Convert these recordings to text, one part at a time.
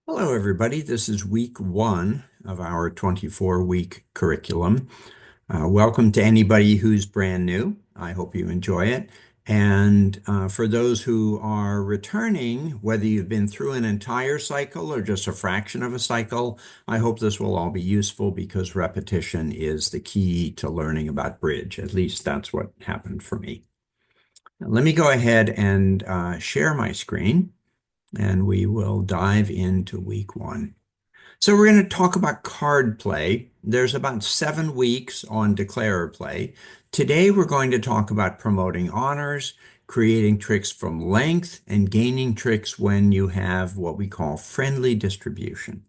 Hello, everybody. This is week one of our 24-week curriculum. Welcome to anybody who's brand new. I hope you enjoy it. And for those who are returning, whether you've been through an entire cycle or just a fraction of a cycle, I hope this will all be useful because repetition is the key to learning about bridge. At least that's what happened for me. Now, let me go ahead and share my screen, and we will dive into week one. So we're going to talk about card play. There's about 7 weeks on declarer play. Today we're going to talk about promoting honors, creating tricks from length, and gaining tricks when you have what we call friendly distribution.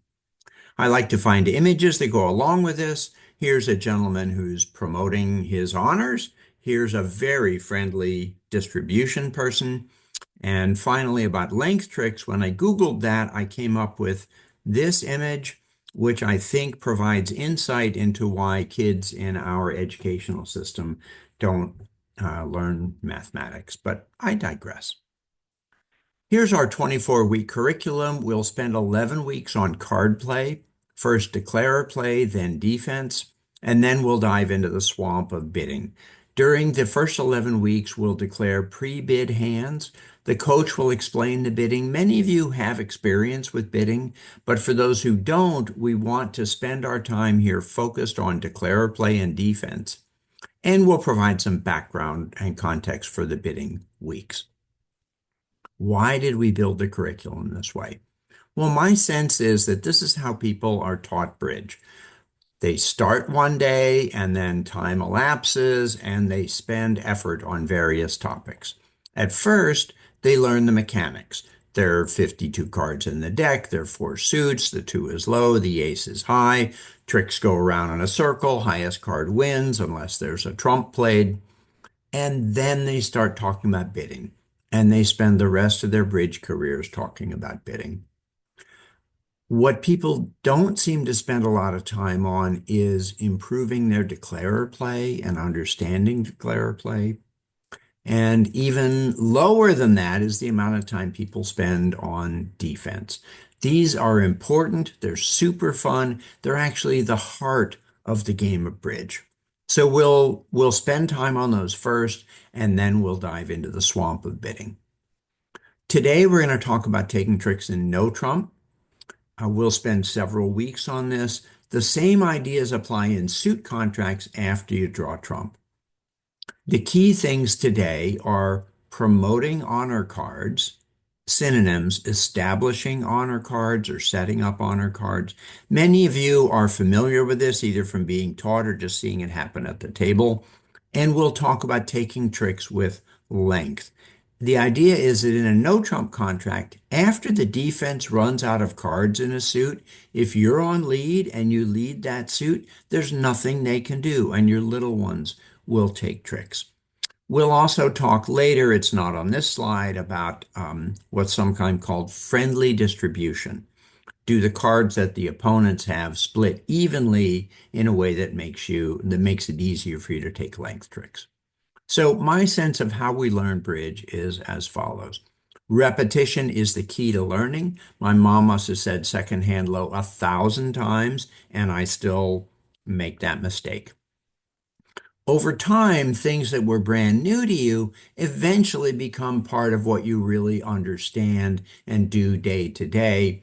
I like to find images that go along with this. Here's a gentleman who's promoting his honors. Here's a very friendly distribution person. And finally, about length tricks, when I Googled that, I came up with this image, which I think provides insight into why kids in our educational system don't learn mathematics. But I digress. Here's our 24-week curriculum. We'll spend 11 weeks on card play, first declarer play, then defense, and then we'll dive into the swamp of bidding. During the first 11 weeks, we'll declare pre-bid hands. The coach will explain the bidding. Many of you have experience with bidding, but for those who don't, we want to spend our time here focused on declarer play and defense, and we'll provide some background and context for the bidding weeks. Why did we build the curriculum this way? Well, my sense is that this is how people are taught bridge. They start one day and then time elapses and they spend effort on various topics. At first, they learn the mechanics. There are 52 cards in the deck. There are four suits. The two is low. The ace is high. Tricks go around in a circle. Highest card wins unless there's a trump played. And then they start talking about bidding. And they spend the rest of their bridge careers talking about bidding. What people don't seem to spend a lot of time on is improving their declarer play and understanding declarer play. And even lower than that is the amount of time people spend on defense. These are important. They're super fun. They're actually the heart of the game of bridge. So we'll spend time on those first, and then we'll dive into the swamp of bidding. Today, we're going to talk about taking tricks in no trump. We'll spend several weeks on this. The same ideas apply in suit contracts after you draw trump. The key things today are promoting honor cards, synonyms, establishing honor cards or setting up honor cards. Many of you are familiar with this, either from being taught or just seeing it happen at the table. And we'll talk about taking tricks with length. The idea is that in a no trump contract, after the defense runs out of cards in a suit, if you're on lead and you lead that suit, there's nothing they can do, and your little ones will take tricks. We'll also talk later, it's not on this slide, about what's sometimes called friendly distribution. Do the cards that the opponents have split evenly in a way that makes it easier for you to take length tricks? So my sense of how we learn bridge is as follows. Repetition is the key to learning. My mom must have said second hand low 1,000 times, and I still make that mistake. Over time, things that were brand new to you eventually become part of what you really understand and do day to day.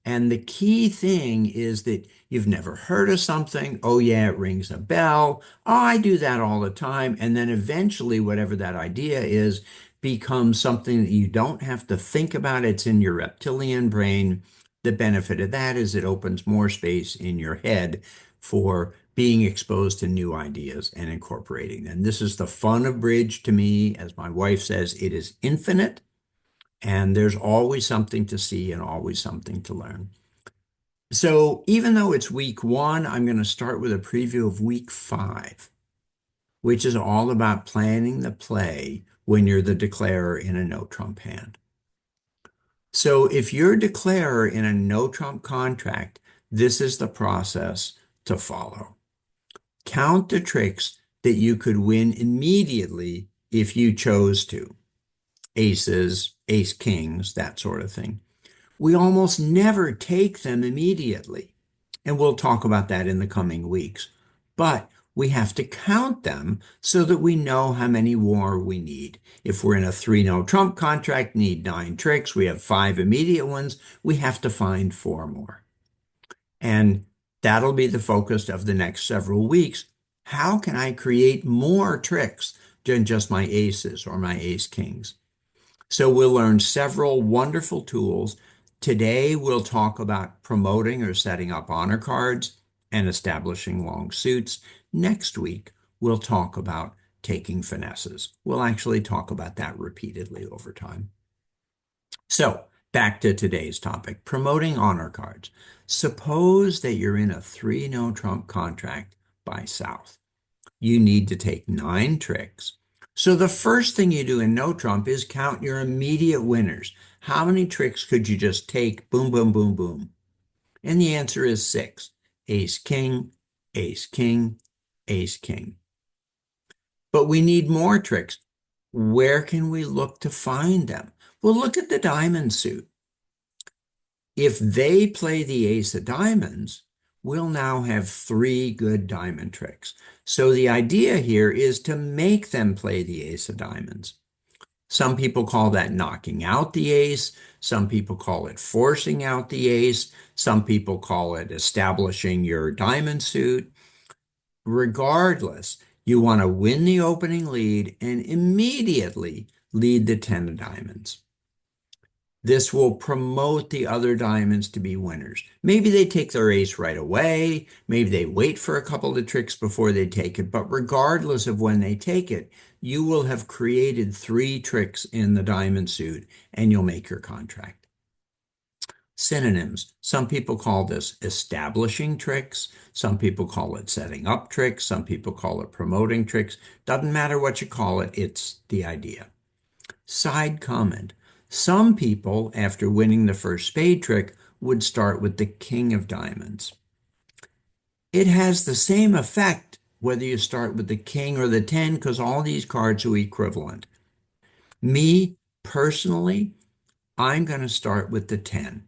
And the key thing is that you've never heard of something. Oh, yeah, it rings a bell. Oh, I do that all the time. And then eventually, whatever that idea is, becomes something that you don't have to think about. It's in your reptilian brain. The benefit of that is it opens more space in your head for being exposed to new ideas and incorporating them. This is the fun of bridge to me. As my wife says, it is infinite. And there's always something to see and always something to learn. So even though it's week one, I'm going to start with a preview of week five, which is all about planning the play when you're the declarer in a no trump hand. So if you're a declarer in a no trump contract, this is the process to follow. Count the tricks that you could win immediately if you chose to. Aces, ace kings, that sort of thing. we almost never take them immediately. And we'll talk about that in the coming weeks. But we have to count them so that we know how many more we need. If we're in a 3 no trump contract, need 9 tricks, we have 5 immediate ones, we have to find 4 more. And that'll be the focus of the next several weeks. How can I create more tricks than just my aces or my ace kings? So we'll learn several wonderful tools. Today we'll talk about promoting or setting up honor cards and establishing long suits. Next week we'll talk about taking finesses. We'll actually talk about that repeatedly over time. So back to today's topic, promoting honor cards. Suppose that you're in a 3 no trump contract by South. You need to take 9 tricks. So the first thing you do in no trump is count your immediate winners. How many tricks could you just take? Boom, boom, boom, boom. And the answer is 6. Ace, king, ace, king, ace, king. But we need more tricks. Where can we look to find them? Well, look at the diamond suit. If they play the ace of diamonds, we'll now have 3 good diamond tricks. So the idea here is to make them play the ace of diamonds. Some people call that knocking out the ace. Some people call it forcing out the ace. Some people call it establishing your diamond suit. Regardless, you want to win the opening lead and immediately lead the 10 of diamonds. This will promote the other diamonds to be winners. Maybe they take their ace right away. Maybe they wait for a couple of tricks before they take it. But regardless of when they take it, you will have created 3 tricks in the diamond suit and you'll make your contract. Synonyms. Some people call this establishing tricks. Some people call it setting up tricks. Some people call it promoting tricks. Doesn't matter what you call it, it's the idea. Side comment. Some people, after winning the first spade trick, would start with the king of diamonds. It has the same effect whether you start with the king or the 10 because all these cards are equivalent. Me, personally, I'm going to start with the 10.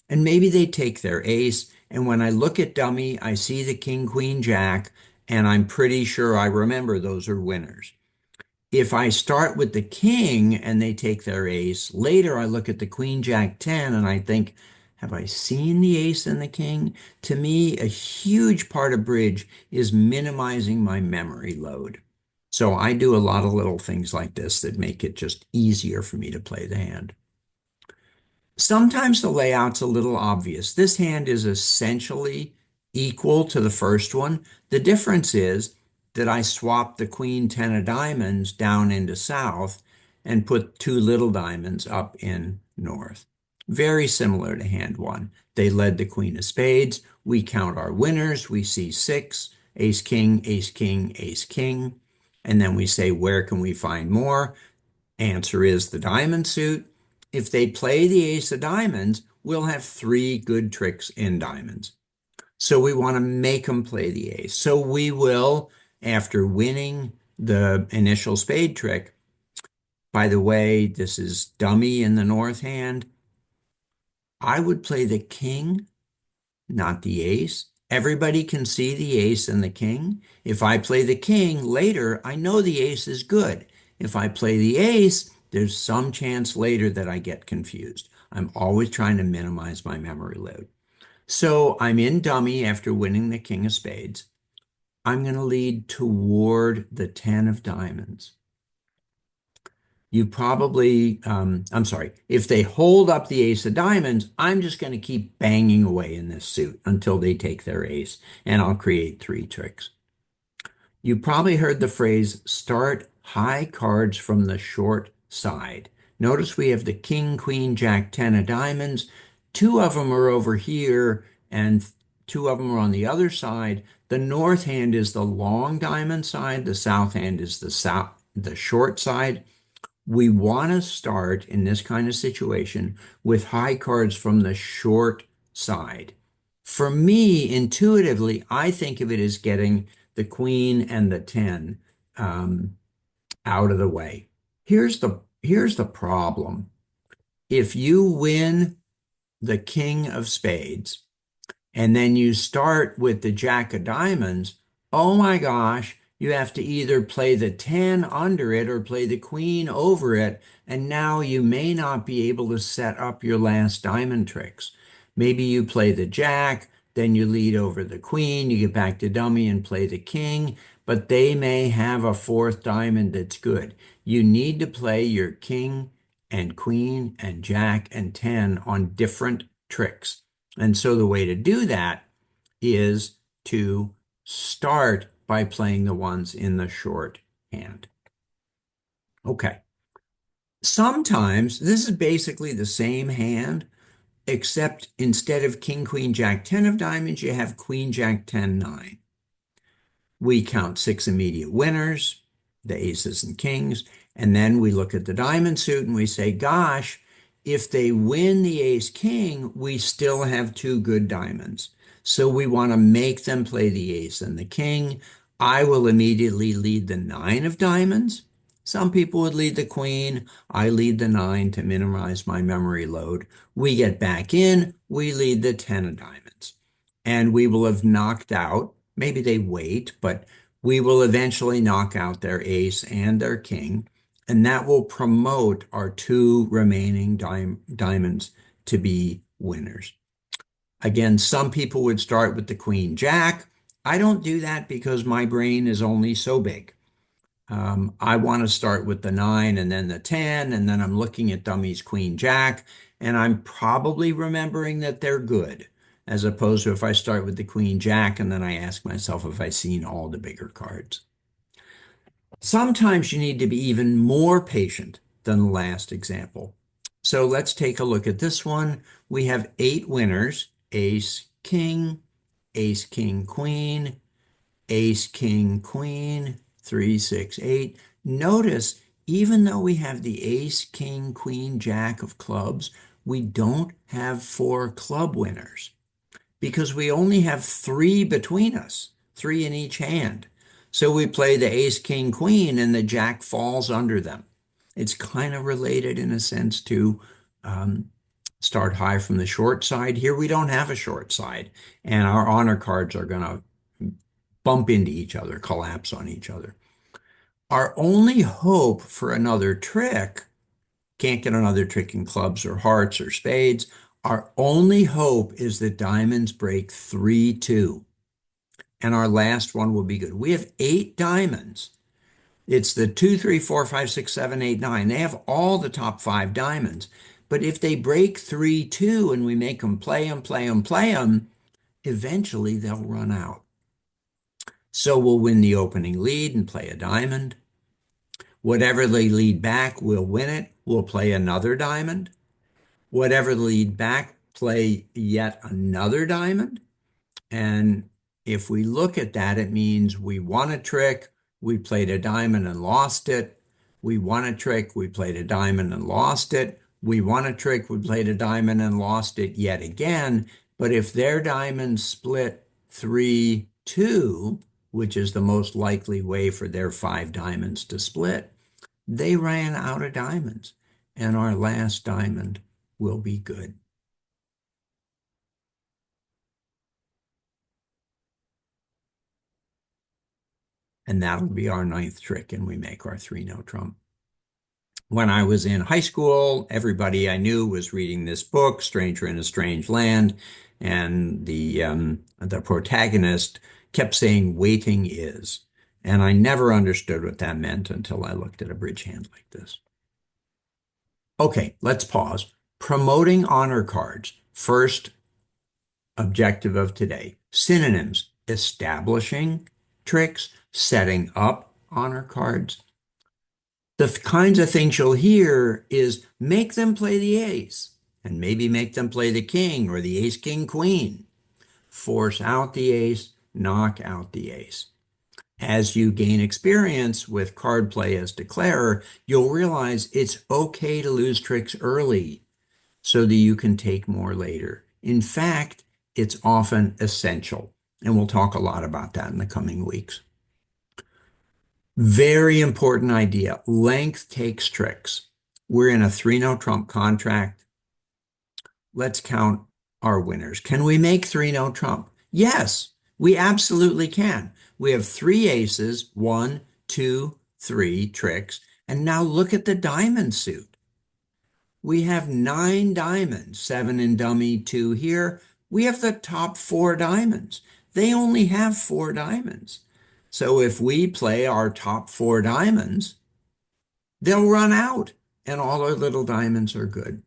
And maybe they take their ace, and when I look at dummy, I see the king, queen, jack, and I'm pretty sure I remember those are winners. If I start with the king and they take their ace, later I look at the queen, jack, 10, and I think, have I seen the ace and the king? To me, a huge part of bridge is minimizing my memory load. So I do a lot of little things like this that make it just easier for me to play the hand. Sometimes the layout's a little obvious. This hand is essentially equal to the first one. The difference is that I swapped the queen 10 of diamonds down into south and put 2 little diamonds up in north. Very similar to hand 1. They led the queen of spades. We count our winners. We see 6, ace, king, ace, king, ace, king. And then we say, where can we find more? Answer is the diamond suit. If they play the ace of diamonds, we'll have 3 good tricks in diamonds. So we want to make them play the ace. So we will, after winning the initial spade trick, by the way, this is dummy in the north hand, I would play the king, not the ace. Everybody can see the ace and the king. If I play the king later, I know the ace is good. If I play the ace, there's some chance later that I get confused. I'm always trying to minimize my memory load. So I'm in dummy after winning the king of spades. I'm going to lead toward the 10 of diamonds. You probably, I'm sorry, if they hold up the ace of diamonds, I'm just going to keep banging away in this suit until they take their ace, and I'll create 3 tricks. You probably heard the phrase, start high cards from the short side. Notice we have the king, queen, jack, 10 of diamonds. 2 of them are over here, and 2 of them are on the other side. The north hand is the long diamond side. The south hand is the short side. We want to start in this kind of situation with high cards from the short side. For me, intuitively, I think of it as getting the queen and the 10 out of the way. Here's the problem. If you win the king of spades, and then you start with the jack of diamonds, oh my gosh, you have to either play the 10 under it or play the queen over it. And now you may not be able to set up your last diamond tricks. Maybe you play the jack, then you lead over the queen, you get back to dummy and play the king, but they may have a fourth diamond that's good. You need to play your king and queen and jack and 10 on different tricks. And so the way to do that is to start by playing the ones in the short hand. Okay. Sometimes this is basically the same hand, except instead of king, queen, jack, 10 of diamonds, you have queen, jack, 10, 9. We count 6 immediate winners, the aces and kings, and then we look at the diamond suit and we say, gosh, if they win the ace king, we still have 2 good diamonds. So we want to make them play the ace and the king. I will immediately lead the 9 of diamonds. Some people would lead the queen. I lead the 9 to minimize my memory load. We get back in, we lead the 10 of diamonds. And we will have knocked out, maybe they wait, but we will eventually knock out their ace and their king, and that will promote our 2 remaining diamonds to be winners. Again, some people would start with the queen jack. I don't do that because my brain is only so big. I want to start with the 9 and then the 10, and then I'm looking at dummies queen jack, and I'm probably remembering that they're good, as opposed to if I start with the queen jack and then I ask myself if I've seen all the bigger cards. Sometimes you need to be even more patient than the last example. So let's take a look at this one. We have 8 winners: ace, king, queen, ace, king, queen, 3, 6, 8. Notice, even though we have the ace, king, queen, jack of clubs, we don't have 4 club winners because we only have 3 between us, 3 in each hand. So we play the ace, king, queen, and the jack falls under them. It's kind of related in a sense to start high from the short side. Here we don't have a short side, and our honor cards are going to bump into each other, collapse on each other. Our only hope for another trick, can't get another trick in clubs or hearts or spades. Our only hope is that diamonds break 3-2, and our last one will be good. We have 8 diamonds. It's the 2, 3, 4, 5, 6, 7, 8, 9. They have all the top 5 diamonds. But if they break 3-2 and we make them play them, play them, play them, eventually they'll run out. So we'll win the opening lead and play a diamond. Whatever they lead back, we'll win it. We'll play another diamond. Whatever the lead back, play yet another diamond. And if we look at that, it means we won a trick, we played a diamond and lost it. We won a trick, we played a diamond and lost it. We won a trick, we played a diamond and lost it yet again. But if their diamonds split 3-2, which is the most likely way for their 5 diamonds to split, they ran out of diamonds, and our last diamond will be good. And that'll be our 9th trick, and we make our 3-no trump. When I was in high school, everybody I knew was reading this book, Stranger in a Strange Land, and the protagonist kept saying, waiting is. And I never understood what that meant until I looked at a bridge hand like this. Okay, let's pause. Promoting honor cards. First objective of today. Synonyms: establishing tricks, setting up honor cards. The kinds of things you'll hear is make them play the ace, and maybe make them play the king or the ace, king, queen. Force out the ace, knock out the ace. As you gain experience with card play as declarer, you'll realize it's okay to lose tricks early so that you can take more later. In fact, it's often essential, and we'll talk a lot about that in the coming weeks. Very important idea. Length takes tricks. We're in a 3-no trump contract. let's count our winners. Can we make three no trump? Yes, we absolutely can. We have three aces, one, two, three tricks. And now look at the diamond suit. We have nine diamonds, seven in dummy, two here. We have the top four diamonds. They only have four diamonds. So if we play our top four diamonds, they'll run out and all our little diamonds are good.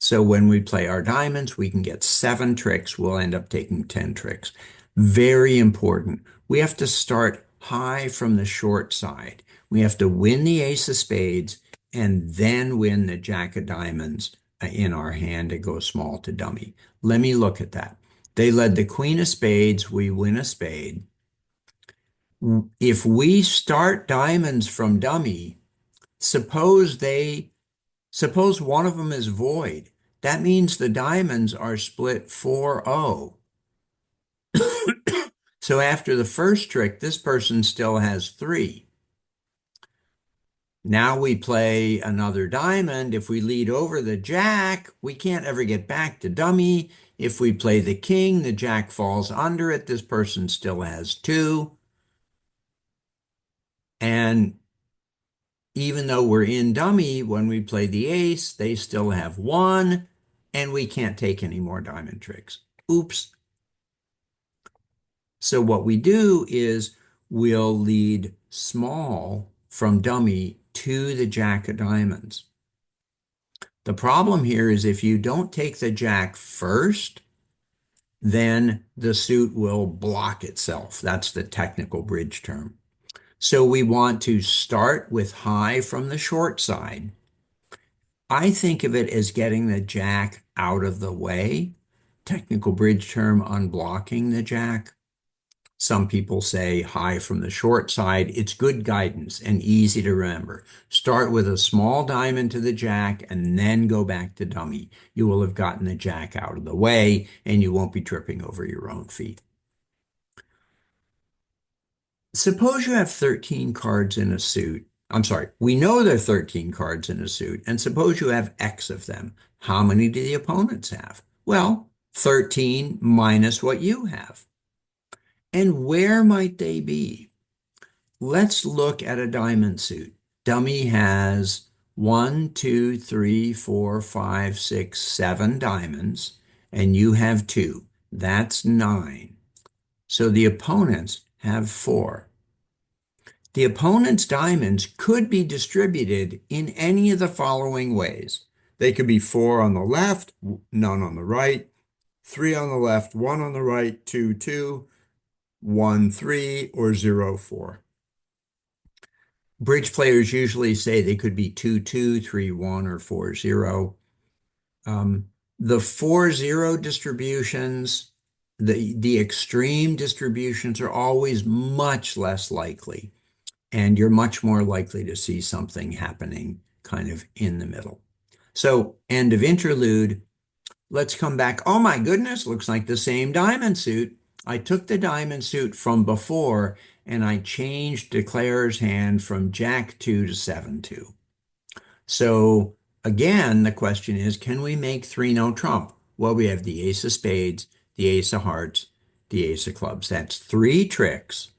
So when we play our diamonds, we can get seven tricks. We'll end up taking 10 tricks. Very important. We have to start high from the short side. We have to win the ace of spades and then win the jack of diamonds in our hand to go small to dummy. Let me look at that. They led the queen of spades. We win a spade. If we start diamonds from dummy, suppose one of them is void. That means the diamonds are split 4-0. So after the first trick, this person still has three. Now we play another diamond. If we lead over the jack, we can't ever get back to dummy. If we play the king, the jack falls under it. This person still has two. And even though we're in dummy, when we play the ace, they still have one, and we can't take any more diamond tricks. Oops. So what we do is we'll lead small from dummy to the jack of diamonds. The problem here is if you don't take the jack first, then the suit will block itself. That's the technical bridge term. So we want to start with high from the short side. I think of it as getting the jack out of the way. Technical bridge term, unblocking the jack. Some people say high from the short side. It's good guidance and easy to remember. Start with a small diamond to the jack and then go back to dummy. You will have gotten the jack out of the way and you won't be tripping over your own feet. Suppose you have 13 cards in a suit. I'm sorry, we know there are 13 cards in a suit, and suppose you have X of them. How many do the opponents have? Well, 13 minus what you have. And where might they be? Let's look at a diamond suit. Dummy has 1, 2, 3, 4, 5, 6, 7 diamonds, and you have two. That's 9. So the opponents have 4. The opponent's diamonds could be distributed in any of the following ways. They could be 4 on the left, none on the right, 3 on the left, 1 on the right, 2, 2, 1, 3, or 0, 4. Bridge players usually say they could be 2, 2, 3, 1, or 4, 0. The 4, 0 distributions, the extreme distributions are always much less likely. And you're much more likely to see something happening kind of in the middle. So, end of interlude. Let's come back. Oh my goodness, looks like the same diamond suit. I took the diamond suit from before and I changed declarer's hand from Jack 2 to 7-2. So again, the question is, can we make 3 no trump? Well, we have the ace of spades, the ace of hearts, the ace of clubs. That's 3 tricks.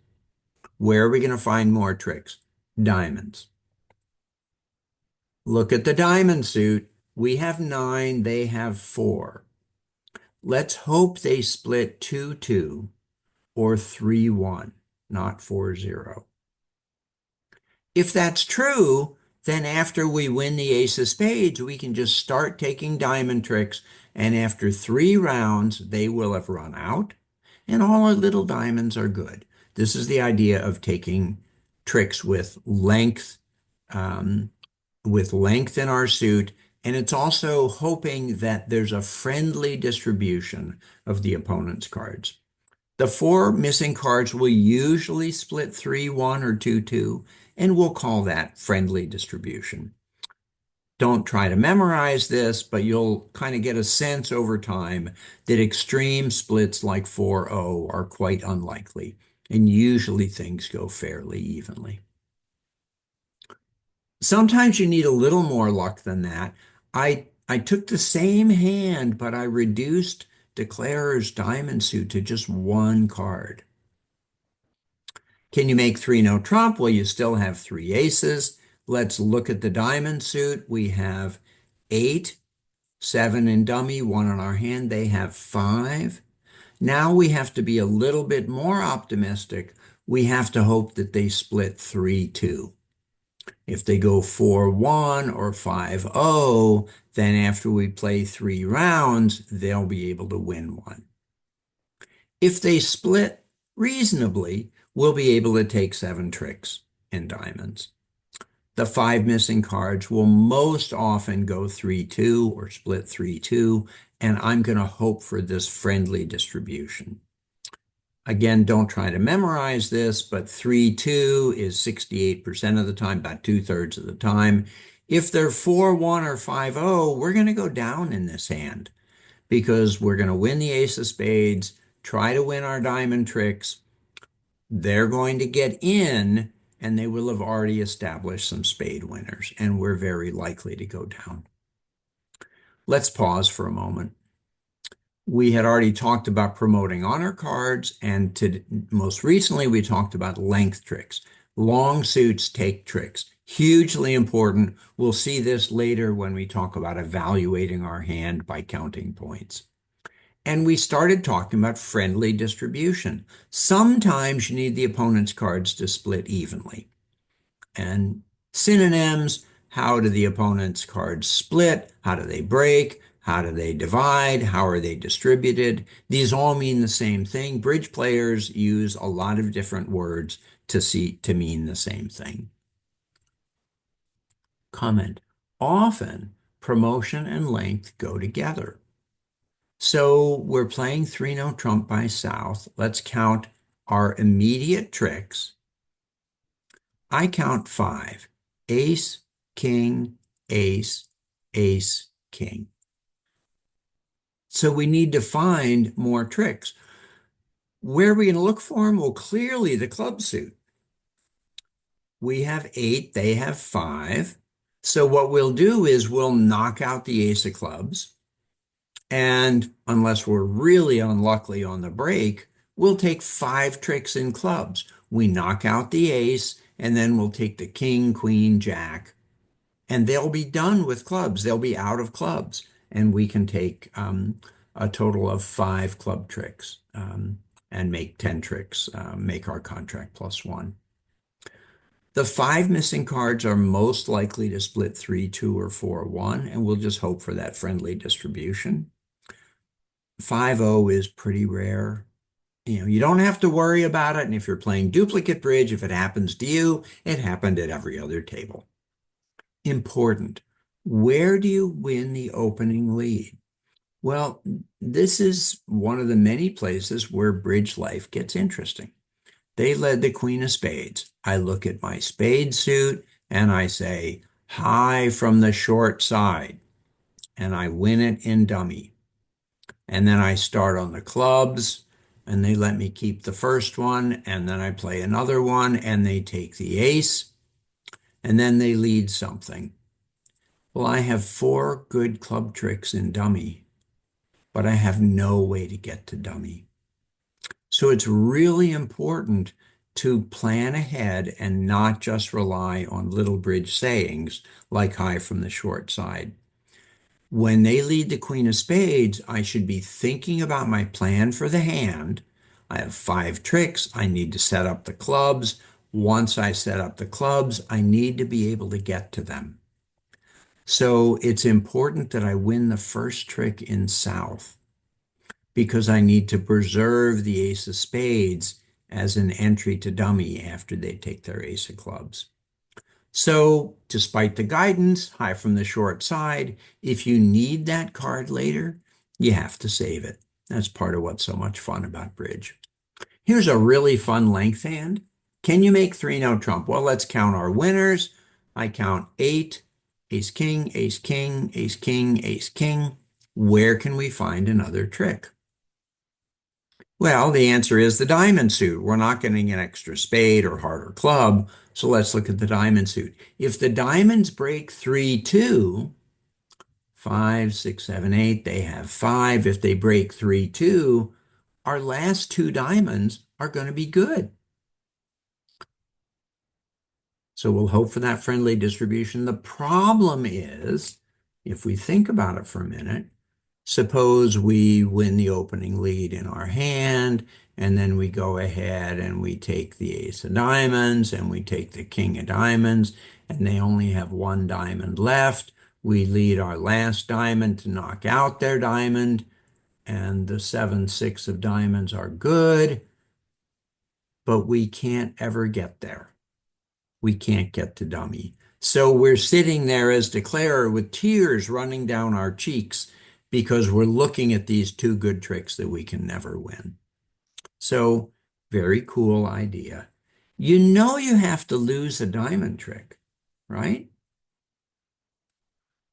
Where are we going to find more tricks? Diamonds. Look at the diamond suit. We have 9, they have 4. Let's hope they split 2-2 or 3-1, not 4-0. If that's true, then after we win the ace of spades, we can just start taking diamond tricks, and after 3 rounds, they will have run out, and all our little diamonds are good. This is the idea of taking tricks with length in our suit, and it's also hoping that there's a friendly distribution of the opponent's cards. The 4 missing cards will usually split 3-1 or 2-2, and we'll call that friendly distribution. Don't try to memorize this, but you'll kind of get a sense over time that extreme splits like 4-0 are quite unlikely, and usually things go fairly evenly. Sometimes you need a little more luck than that. I I took the same hand, but I reduced Declarer's diamond suit to just one card. Can you make three no trump? Well, you still have three aces. Let's look at the diamond suit. We have eight, seven in dummy, one in our hand. They have five. Now we have to be a little bit more optimistic. We have to hope that they split 3-2. If they go 4-1 or 5-0, then after we play 3 rounds, they'll be able to win one. If they split reasonably, we'll be able to take 7 tricks in diamonds. The 5 missing cards will most often go 3-2 or split 3-2, and I'm going to hope for this friendly distribution. Again, don't try to memorize this, but 3-2 is 68% of the time, about 2/3 of the time. If they're 4-1 or 5-0, we're going to go down in this hand because we're going to win the ace of spades, try to win our diamond tricks. They're going to get in, and they will have already established some spade winners, and we're very likely to go down. Let's pause for a moment. We had already talked about promoting honor cards, and most recently we talked about length tricks. Long suits take tricks. Hugely important. We'll see this later when we talk about evaluating our hand by counting points. And we started talking about friendly distribution. Sometimes you need the opponent's cards to split evenly. And synonyms, how do the opponent's cards split? How do they break? How do they divide? How are they distributed? These all mean the same thing. Bridge players use a lot of different words to mean the same thing. Comment. Often, promotion and length go together. So we're playing 3 no trump by South. Let's count our immediate tricks. I count 5. Ace, king, ace, ace, king. So we need to find more tricks. Where are we going to look for them? Well, clearly the club suit. We have 8, they have 5. So what we'll do is we'll knock out the ace of clubs. And unless we're really unlucky on the break, we'll take 5 tricks in clubs. We knock out the ace, and then we'll take the king, queen, jack, and they'll be done with clubs. They'll be out of clubs, and we can take a total of 5 club tricks and make 10 tricks, make our contract +1. The 5 missing cards are most likely to split 3-2 or 4-1, and we'll just hope for that friendly distribution. 5-0 is pretty rare. You don't have to worry about it, and if you're playing duplicate bridge, if it happens to you, it happened at every other table. Important. Where do you win the opening lead? Well, this is one of the many places where bridge life gets interesting. They led the queen of spades. I look at my spade suit and I say, high from the short side, and I win it in dummy. And then I start on the clubs, and they let me keep the first one, and then I play another one, and they take the ace, and then they lead something. Well, I have 4 good club tricks in dummy, but I have no way to get to dummy. So it's really important to plan ahead and not just rely on little bridge sayings like high from the short side. When they lead the queen of spades, I should be thinking about my plan for the hand. I have 5 tricks. I need to set up the clubs. Once I set up the clubs, I need to be able to get to them. So it's important that I win the first trick in South because I need to preserve the ace of spades as an entry to dummy after they take their ace of clubs. So despite the guidance, high from the short side, if you need that card later, you have to save it. That's part of what's so much fun about bridge. Here's a really fun length hand. Can you make 3 no trump? Well, let's count our winners. I count 8, ace king, ace king, ace king, ace king. Where can we find another trick? Well, the answer is the diamond suit. We're not getting an extra spade or heart or club, so let's look at the diamond suit. If the diamonds break 3-2, 5, 6, 7, 8. They have 5. If they break 3, 2, our last two diamonds are going to be good. So we'll hope for that friendly distribution. The problem is, if we think about it for a minute, suppose we win the opening lead in our hand, and then we go ahead and we take the ace of diamonds and we take the king of diamonds, and they only have one diamond left. We lead our last diamond to knock out their diamond, and the 7, 6 of diamonds are good, but we can't ever get there. We can't get to dummy. So we're sitting there as declarer with tears running down our cheeks because we're looking at these two good tricks that we can never win. So very cool idea. You know you have to lose a diamond trick, right?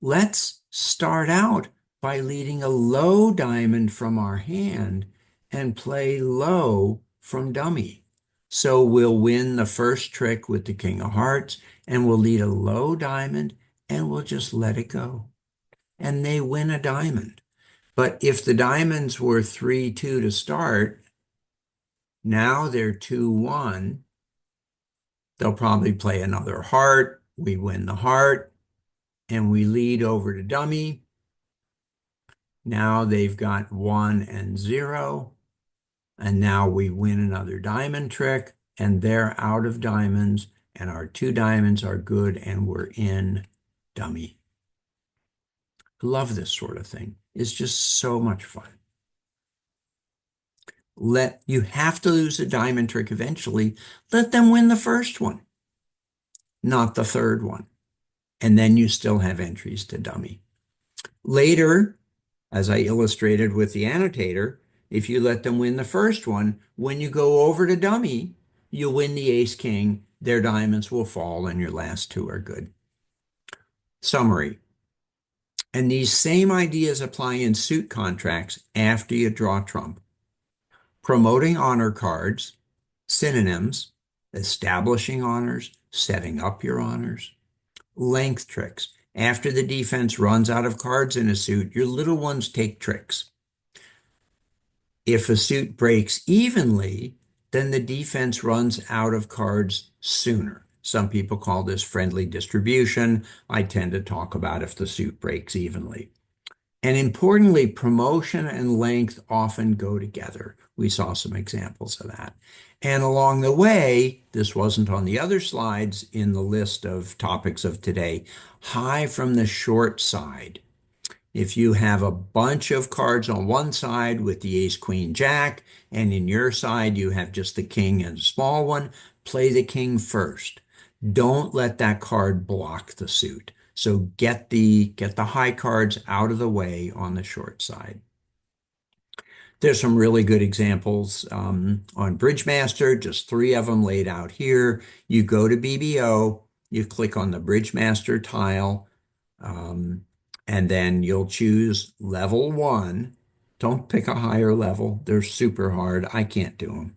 Let's start out by leading a low diamond from our hand and play low from dummy. So we'll win the first trick with the king of hearts, and we'll lead a low diamond, and we'll just let it go. And they win a diamond. But if the diamonds were 3, 2 to start, now they're 2, 1. They'll probably play another heart. We win the heart, and we lead over to dummy. Now they've got 1 and 0. And now we win another diamond trick, and they're out of diamonds, and our two diamonds are good, and we're in dummy. I love this sort of thing. It's just so much fun. You have to lose a diamond trick eventually. Let them win the first one, not the third one. And then you still have entries to dummy. Later, as I illustrated with the annotator, if you let them win the first one, when you go over to dummy, you win the ace king, their diamonds will fall, and your last two are good. Summary. And these same ideas apply in suit contracts after you draw trump. Promoting honor cards, synonyms, establishing honors, setting up your honors, length tricks. After the defense runs out of cards in a suit, your little ones take tricks. If a suit breaks evenly, then the defense runs out of cards sooner. Some people call this friendly distribution. I tend to talk about if the suit breaks evenly. And importantly, promotion and length often go together. We saw some examples of that. And along the way, this wasn't on the other slides in the list of topics of today, high from the short side. If you have a bunch of cards on one side with the ace, queen, jack, and in your side you have just the king and a small one, play the king first. Don't let that card block the suit. So get the high cards out of the way on the short side. There's some really good examples on Bridgemaster, just 3 of them laid out here. You go to BBO, you click on the Bridgemaster tile, and then you'll choose level 1. Don't pick a higher level. They're super hard. I can't do them.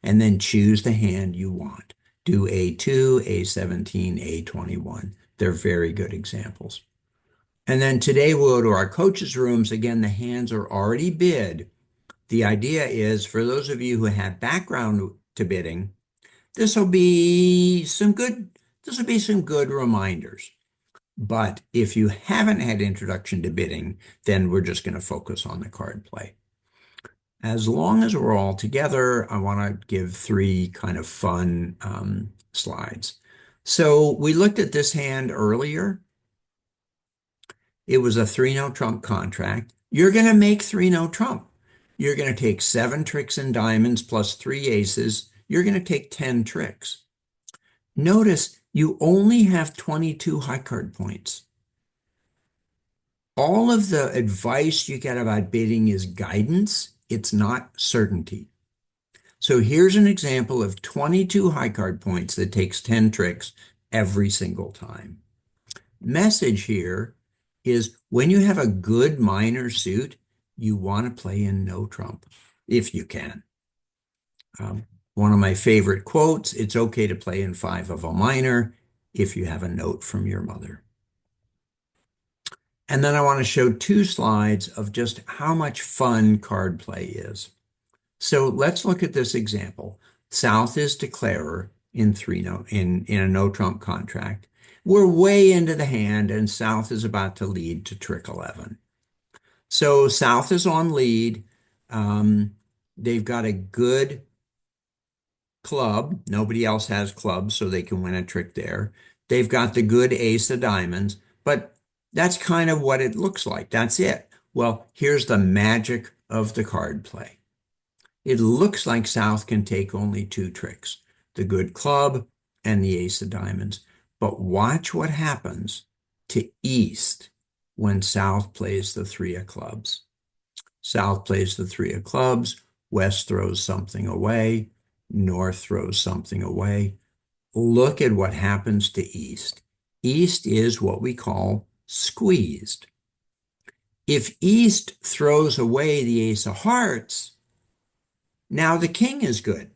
And then choose the hand you want. Do A2, A17, A21. They're very good examples. And then today we'll go to our coaches' rooms. Again, the hands are already bid. The idea is for those of you who have background to bidding, this will be some good reminders. But if you haven't had introduction to bidding, then we're just going to focus on the card play. As long as we're all together, I want to give 3 kind of fun slides. So we looked at this hand earlier. It was a 3-no trump contract. You're going to make 3-no trump. You're going to take 7 tricks in diamonds plus 3 aces. You're going to take 10 tricks. Notice you only have 22 high card points. All of the advice you get about bidding is guidance. It's not certainty. So here's an example of 22 high card points that takes 10 tricks every single time. Message here is when you have a good minor suit, you want to play in no trump if you can. One of my favorite quotes, it's okay to play in 5 of a minor if you have a note from your mother. And then I want to show two slides of just how much fun card play is. So let's look at this example. South is declarer in in a no trump contract. We're way into the hand, and South is about to lead to trick 11. So South is on lead. They've got a good club. Nobody else has clubs, so they can win a trick there. They've got the good ace of diamonds, but that's kind of what it looks like. That's it. Well, here's the magic of the card play. It looks like South can take only two tricks, the good club and the ace of diamonds. But watch what happens to East when South plays the three of clubs. South plays the three of clubs, West throws something away, North throws something away. Look at what happens to East. East is what we call squeezed. If East throws away the ace of hearts, now the king is good.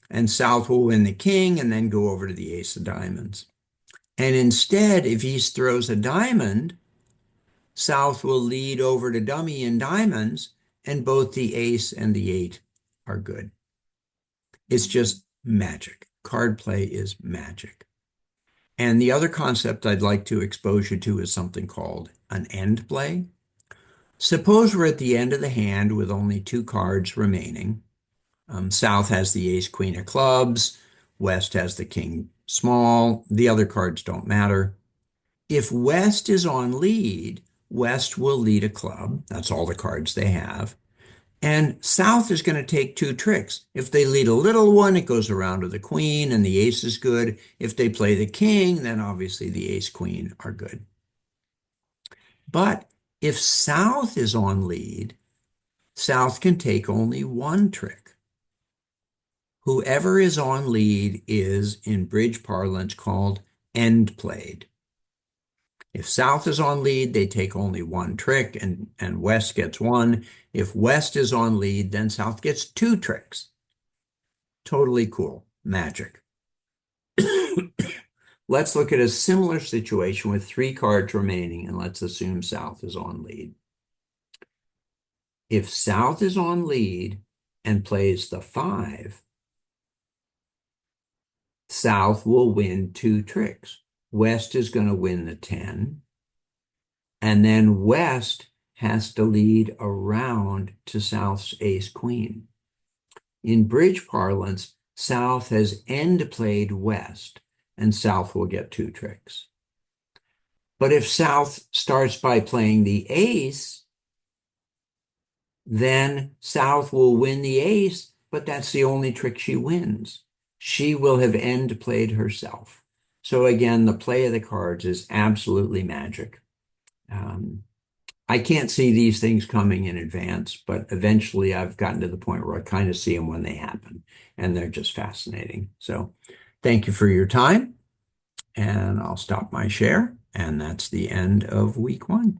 And South will win the king and then go over to the ace of diamonds. And instead, if East throws a diamond, South will lead over to dummy in diamonds, and both the ace and the eight are good. It's just magic. Card play is magic. And the other concept I'd like to expose you to is something called an end play. Suppose we're at the end of the hand with only two cards remaining. South has the ace, queen of clubs. West has the king small. The other cards don't matter. If West is on lead, West will lead a club. That's all the cards they have. And South is going to take two tricks. If they lead a little one, it goes around to the queen and the ace is good. If they play the king, then obviously the ace queen are good. But if South is on lead, South can take only one trick. Whoever is on lead is, in bridge parlance, called end played. If South is on lead, they take only one trick and West gets one. If West is on lead, then South gets two tricks. Totally cool. Magic. Let's look at a similar situation with three cards remaining, and let's assume South is on lead. If South is on lead and plays the 5, South will win two tricks. West is going to win the 10, and then West has to lead around to South's ace queen. In bridge parlance, South has end played West, and South will get two tricks. But if South starts by playing the ace, then South will win the ace, but that's the only trick she wins. She will have end played herself. So again, the play of the cards is absolutely magic. I can't see these things coming in advance, but eventually I've gotten to the point where I kind of see them when they happen, and they're just fascinating. So thank you for your time, and I'll stop my share, and that's the end of week 1.